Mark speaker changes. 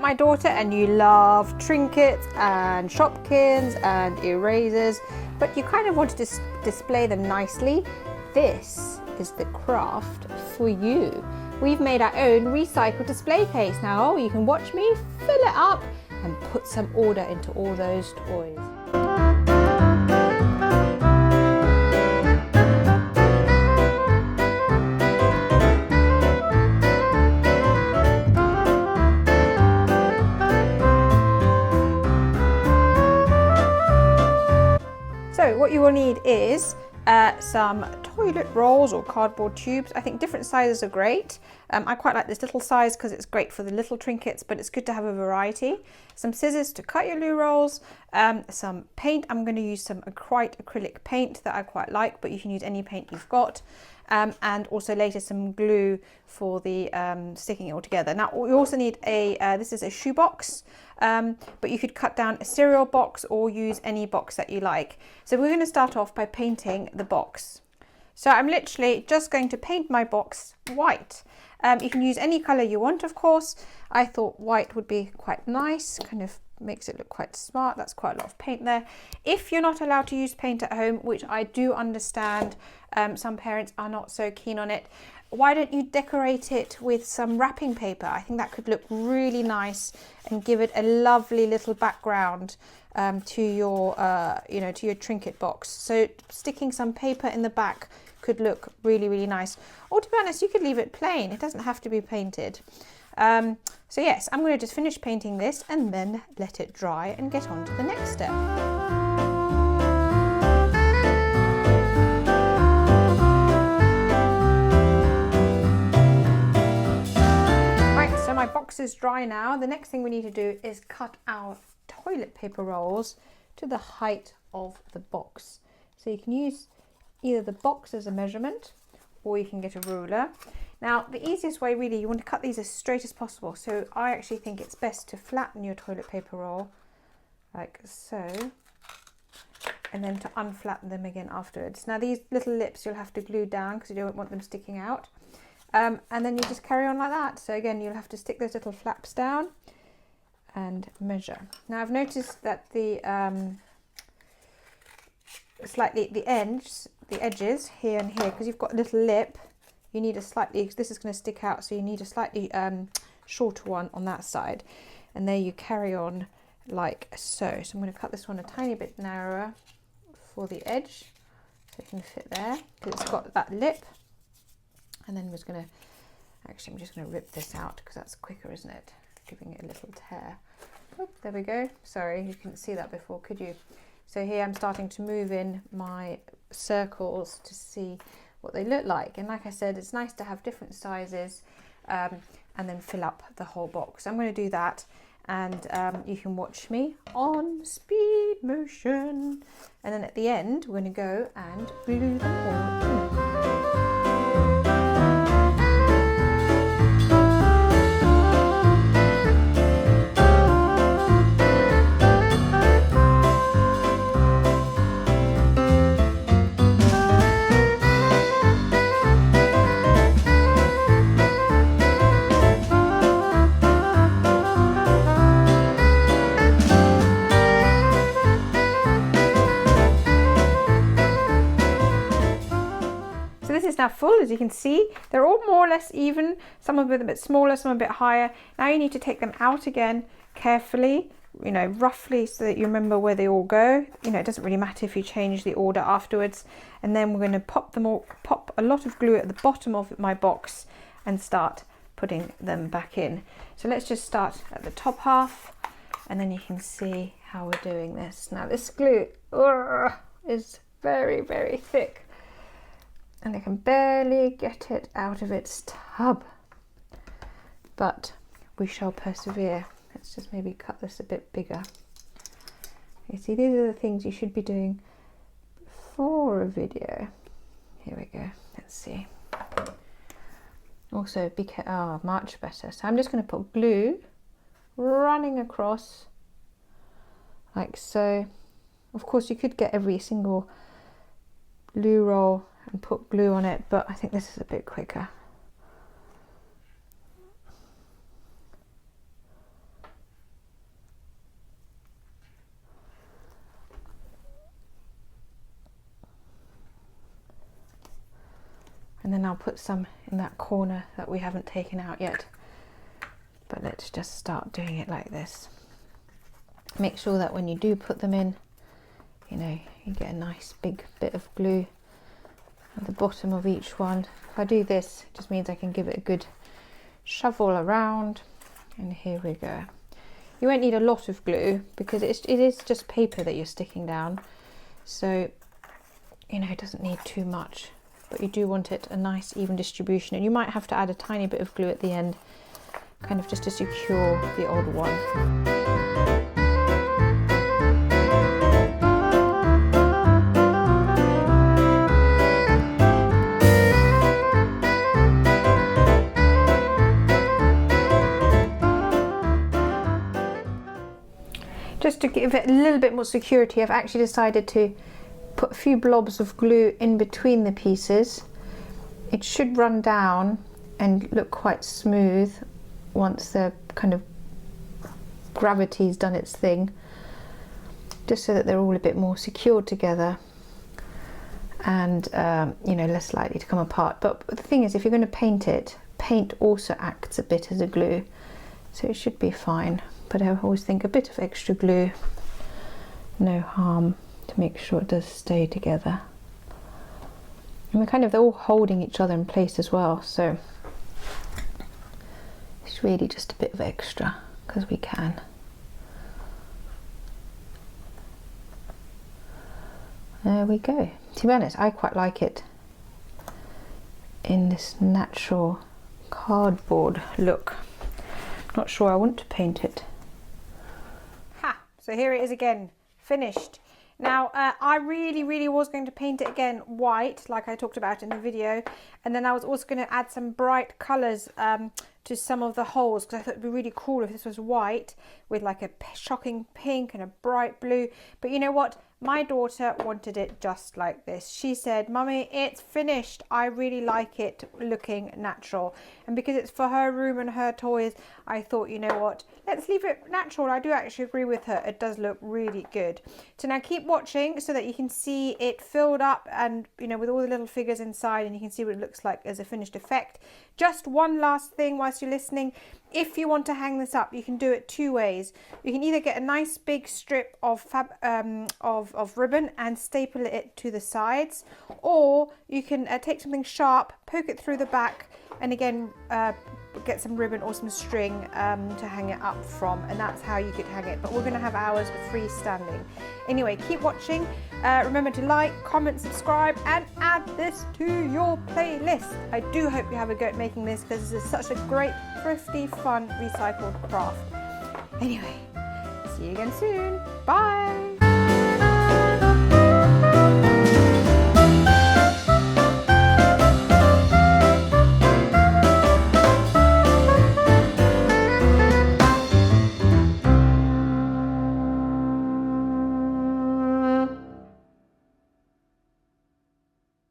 Speaker 1: my daughter and you love trinkets and Shopkins and erasers, but you kind of want to display them nicely, this is the craft for you. We've made our own recycled display case. Now you can watch me fill it up and put some order into all those toys. So what you will need is some toilet rolls or cardboard tubes. I think different sizes are great. I quite like this little size because it's great for the little trinkets, but it's good to have a variety. Some scissors to cut your loo rolls, some paint. I'm going to use some white acrylic paint that I quite like, but you can use any paint you've got. And also later some glue for the sticking it all together. Now you also need this is a shoe box, but you could cut down a cereal box or use any box that you like. So we're going to start off by painting the box. So I'm literally just going to paint my box white. You can use any colour you want, of course. I thought white would be quite nice, kind of makes it look quite smart. That's quite a lot of paint there. If you're not allowed to use paint at home, which I do understand, some parents are not so keen on it, why don't you decorate it with some wrapping paper? I think that could look really nice and give it a lovely little background to your to your trinket box. So sticking some paper in the back could look really, really nice. Or to be honest, you could leave it plain. It doesn't have to be painted. So yes, I'm going to just finish painting this and then let it dry and get on to the next step. Right, so my box is dry now. The next thing we need to do is cut our toilet paper rolls to the height of the box. So you can use either the box as a measurement or you can get a ruler. Now the easiest way really, you want to cut these as straight as possible. So I actually think it's best to flatten your toilet paper roll like so, and then to unflatten them again afterwards. Now these little lips you'll have to glue down because you don't want them sticking out. And then you just carry on like that. So again, you'll have to stick those little flaps down and measure. Now I've noticed that the edges here and here, because you've got a little lip, you need a slightly, this is going to stick out, so you need a slightly shorter one on that side, and there you carry on like so. So I'm going to cut this one a tiny bit narrower for the edge so it can fit there, because it's got that lip. And then I'm just going to rip this out because that's quicker, isn't it? Giving it a little tear. Oh, there we go. Sorry, you couldn't see that before, could you? So here I'm starting to move in my circles to see what they look like. And like I said, it's nice to have different sizes and then fill up the whole box. I'm going to do that, and you can watch me on speed motion. And then at the end, we're going to go and glue them all in. Now full, as you can see, they're all more or less even. Some are a bit smaller, some are a bit higher. Now you need to take them out again carefully, roughly, so that you remember where they all go. It doesn't really matter if you change the order afterwards. And then we're going to pop a lot of glue at the bottom of my box and start putting them back in. So let's just start at the top half, and then you can see how we're doing this. Now this glue is very, very thick, and I can barely get it out of its tub, but we shall persevere. Let's just maybe cut this a bit bigger. You see, these are the things you should be doing for a video. Here we go. Let's see. Also, much better. So I'm just going to put glue running across like so. Of course, you could get every single glue roll and put glue on it, but I think this is a bit quicker. And then I'll put some in that corner that we haven't taken out yet. But let's just start doing it like this. Make sure that when you do put them in, you know, you get a nice big bit of glue at the bottom of each one. If I do this, it just means I can give it a good shovel around. And here we go. You won't need a lot of glue because it is just paper that you're sticking down. So, you know, it doesn't need too much, but you do want it a nice even distribution. And you might have to add a tiny bit of glue at the end, kind of just to secure the odd one. Just to give it a little bit more security, I've actually decided to put a few blobs of glue in between the pieces. It should run down and look quite smooth once the kind of gravity's done its thing, just so that they're all a bit more secured together and you know, less likely to come apart. But the thing is, if you're going to paint it, paint also acts a bit as a glue, so it should be fine. But I always think a bit of extra glue, no harm, to make sure it does stay together. And they're all holding each other in place as well, so it's really just a bit of extra because we can. There we go. To be honest, I quite like it in this natural cardboard look. Not sure I want to paint it. So here it is again, finished. Now, I really was going to paint it again white, like I talked about in the video. And then I was also going to add some bright colours to some of the holes, because I thought it'd be really cool if this was white with like a shocking pink and a bright blue. But you know what? My daughter wanted it just like this. She said, "Mummy, it's finished. I really like it looking natural." And because it's for her room and her toys, I thought, you know what? Let's leave it natural. I do actually agree with her. It does look really good. So now keep watching so that you can see it filled up and, you know, with all the little figures inside, and you can see what it looks like as a finished effect. Just one last thing whilst you're listening. If you want to hang this up, you can do it two ways. You can either get a nice big strip of ribbon and staple it to the sides, or you can take something sharp, poke it through the back, and again get some ribbon or some string to hang it up from, and that's how you could hang it. But we're going to have ours freestanding. Anyway, keep watching. Remember to like, comment, subscribe, and add this to your playlist. I do hope you have a go at making this, because this is such a great, thrifty, fun, recycled craft. Anyway, see you again soon. Bye!